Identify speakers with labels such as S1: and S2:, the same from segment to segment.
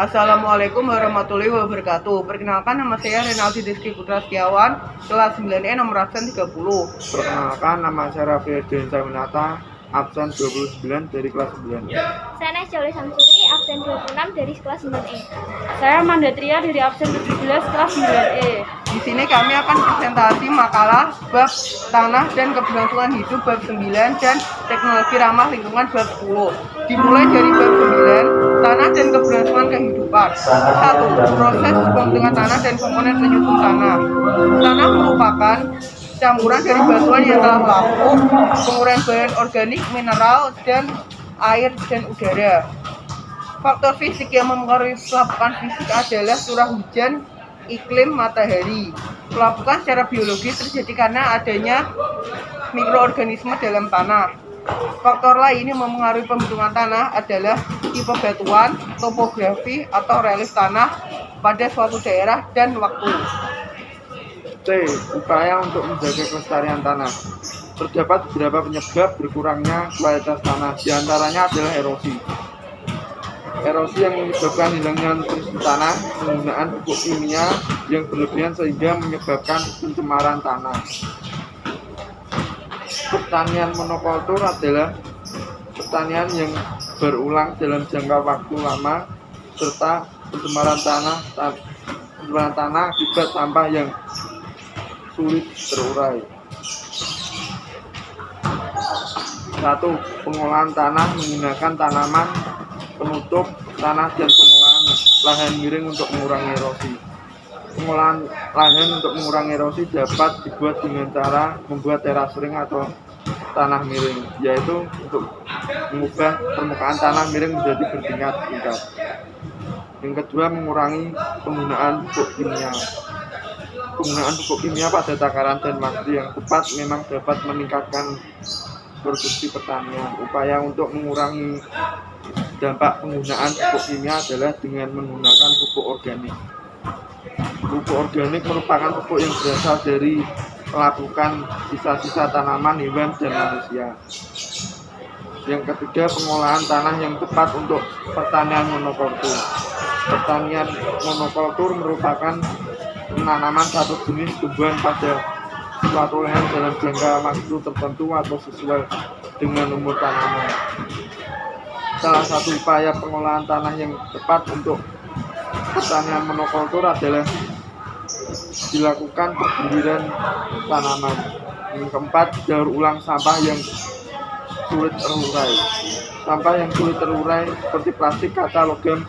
S1: Assalamualaikum warahmatullahi wabarakatuh. Perkenalkan, nama saya Renaldi Rizky Putra Setiawan, kelas 9E nomor absen 30.
S2: Perkenalkan, nama saya Raffi Ardiansyah Winata, absen 29 dari kelas 9.
S3: Saya Naisjoli Samsuri, absen 26 dari kelas 9E.
S4: Saya Mandatria dari absen 17 kelas 9E.
S1: Di sini kami akan presentasi makalah bab tanah dan keberlangsungan hidup bab 9 dan teknologi ramah lingkungan bab 10. Dimulai dari bab 9, tanah dan keberlangsungan kehidupan. 1. Proses pembentukan tanah dan komponen penyusun tanah. Tanah merupakan campuran dari batuan yang telah lapuk, penguraian bahan organik, mineral, dan air dan udara. Faktor fisik yang mempengaruhi pelapukan fisik adalah curah hujan, iklim, matahari. Pelapukan secara biologis terjadi karena adanya mikroorganisme dalam tanah. Faktor lain yang mempengaruhi pembentukan tanah adalah tipe batuan, topografi atau relief tanah pada suatu daerah dan waktu.
S2: C. Upaya untuk menjaga kelestarian tanah. Terdapat beberapa penyebab berkurangnya kualitas tanah, di antaranya adalah erosi. Erosi yang menyebabkan hilangnya nutrisi tanah, penggunaan pupuk kimia yang berlebihan sehingga menyebabkan pencemaran tanah. Pertanian monokultur adalah pertanian yang berulang dalam jangka waktu lama serta pencemaran tanah akibat sampah yang sulit terurai. 1. Pengolahan tanah menggunakan tanaman penutup tanah dan pengolahan lahan miring untuk mengurangi erosi. Pengolahan lahan untuk mengurangi erosi dapat dibuat dengan cara membuat teras ring atau tanah miring, yaitu untuk mengubah permukaan tanah miring menjadi bertingkat-tingkat. Yang kedua, mengurangi penggunaan pupuk kimia. Penggunaan pupuk kimia pada takaran dan waktu yang tepat memang dapat meningkatkan produksi pertanian. Upaya untuk mengurangi dampak penggunaan pupuk kimia adalah dengan menggunakan pupuk organik. Pupuk organik merupakan pupuk yang berasal dari pelapukan sisa-sisa tanaman, hewan, dan manusia. Yang ketiga, pengolahan tanah yang tepat untuk pertanian monokultur. Pertanian monokultur merupakan penanaman satu jenis tumbuhan pada suatu lahan dalam jangka waktu tertentu atau sesuai dengan umur tanaman. Salah satu upaya pengolahan tanah yang tepat untuk pertanian monokultur adalah dilakukan penggilingan tanaman. Yang keempat, daur ulang sampah yang sulit terurai. Sampah yang sulit terurai seperti plastik, kaca, logam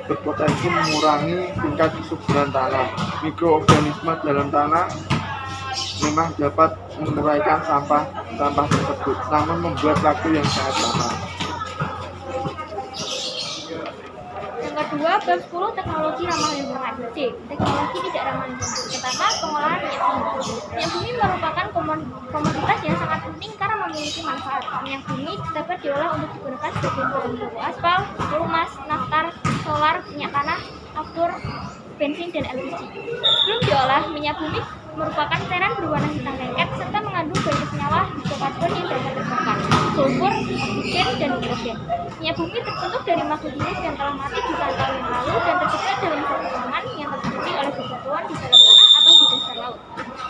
S2: berpotensi mengurangi tingkat kesuburan tanah. Mikroorganisme dalam tanah memang dapat menguraikan sampah tersebut, namun membuat waktu yang sangat lama.
S3: Kedua, bab 10 teknologi ramah lingkungan. C. Teknologi tidak ramah lingkungan. Pertama, pengolahan minyak bumi. Minyak bumi merupakan komoditas yang sangat penting karena memiliki manfaat. Minyak bumi dapat diolah untuk digunakan sebagai bahan baku aspal, pelumas, naftar, solar, minyak tanah, aftur, bensin, dan LPG. Sebelum diolah, minyak bumi merupakan cairan berwarna hitam lengket serta mengandung banyak senyawa hidrokarbon yang dapat terbakar, sulfur, oksigen, dan nitrogen. Minyak bumi terbentuk dari makhluk hidup yang telah mati jutaan tahun yang lalu dan tercipta dalam suatu ruangan yang tertutupi oleh bebatuan di dalam tanah atau di dasar laut.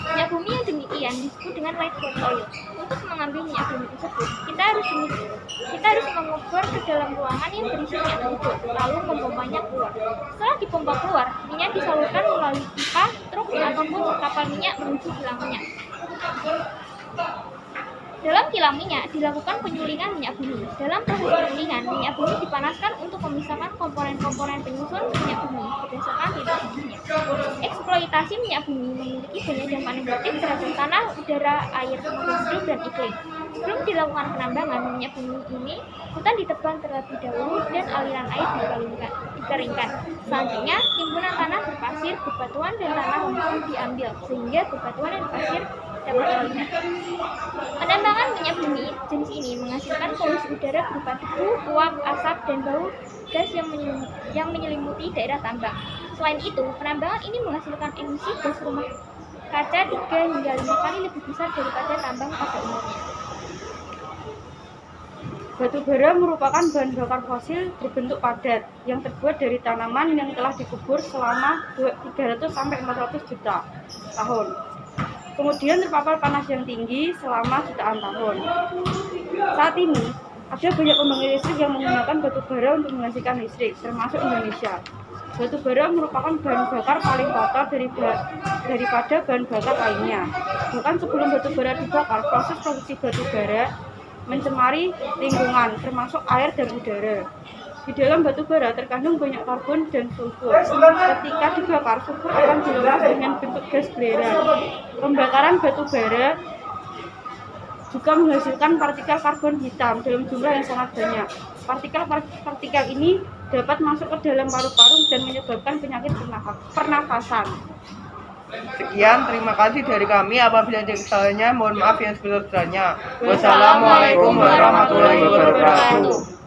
S3: Minyak bumi yang demikian disebut dengan light oil. Untuk mengambil minyak bumi tersebut, kita harus mengubur ke dalam ruangan yang berisi minyak tersebut, lalu memompanya keluar. Setelah dipompa keluar, minyak disalurkan melalui pipa, truk, ataupun kapal minyak menuju kilang minyak. Dalam kilang minyak dilakukan penyulingan minyak bumi. Dalam proses penyulingan, minyak bumi dipanaskan untuk memisahkan komponen-komponen penyusun minyak bumi berdasarkan titik jenisnya. Eksploitasi minyak bumi memiliki banyak dampak negatif terhadap tanah, udara, air, makhluk hidup, dan iklim. Sebelum dilakukan penambangan minyak bumi ini, hutan ditebang terlebih dahulu dan aliran air dikeringkan. Selanjutnya, timbunan tanah berpasir, bebatuan, dan tanah lumpur diambil sehingga bebatuan dan pasir dapat dilihat. Penambangan minyak bumi jenis ini menghasilkan polusi udara berupa debu, uap, asap, dan bau gas yang menyelimuti daerah tambang. Selain itu, penambangan ini menghasilkan emisi gas rumah kaca 3 hingga 5 kali lebih besar daripada tambang pada umumnya.
S4: Batu bara merupakan bahan bakar fosil berbentuk padat yang terbuat dari tanaman yang telah dikubur selama 300 sampai 400 juta tahun. Kemudian terpapar panas yang tinggi selama jutaan tahun. Saat ini, ada banyak pembangkit listrik yang menggunakan batu bara untuk menghasilkan listrik, termasuk Indonesia. Batu bara merupakan bahan bakar paling kotor daripada bahan bakar lainnya. Bahkan sebelum batu bara dibakar, proses produksi batu bara mencemari lingkungan, termasuk air dan udara. Di dalam batu bara terkandung banyak karbon dan sulfur. Ketika dibakar, sulfur akan dilepas dengan bentuk gas belerang. Pembakaran batu bara juga menghasilkan partikel karbon hitam dalam jumlah yang sangat banyak. Partikel ini dapat masuk ke dalam paru-paru dan menyebabkan penyakit pernafasan.
S1: Sekian, terima kasih dari kami. Apabila ada kesalahannya, mohon maaf yang sebesar-besarnya. Wassalamualaikum warahmatullahi wabarakatuh.